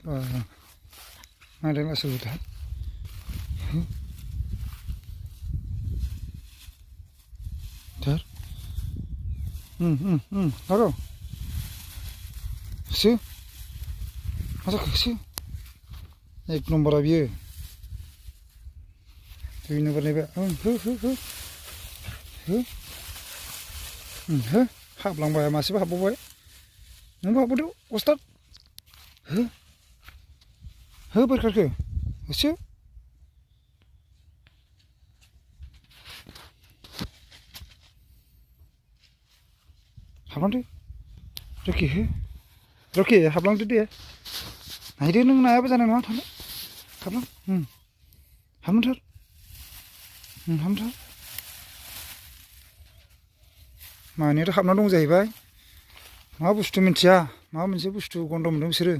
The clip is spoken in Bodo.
नायलाय लासैबोथा धर लारो होसो मा जाखो होसो एक नम्बरा बियो 2 नम्बरनि बे हो हाबलांबाय मासेबो हाबबावबाय नोंबो हाबबावदो अस्ताद हो बोरखारखो होसो हाबलांदो रकि हो रकि हाबलांदो दे नायदो नों नायाबो जानाय नङा थांदो हाबलां हाबलांथार हाबलांथार मानियाथ' हाबना दं जाहैबाय मा बुस्थु मिन्थिया माबा मोनसे बुस्थु गन्द' मोनदों बिसोरो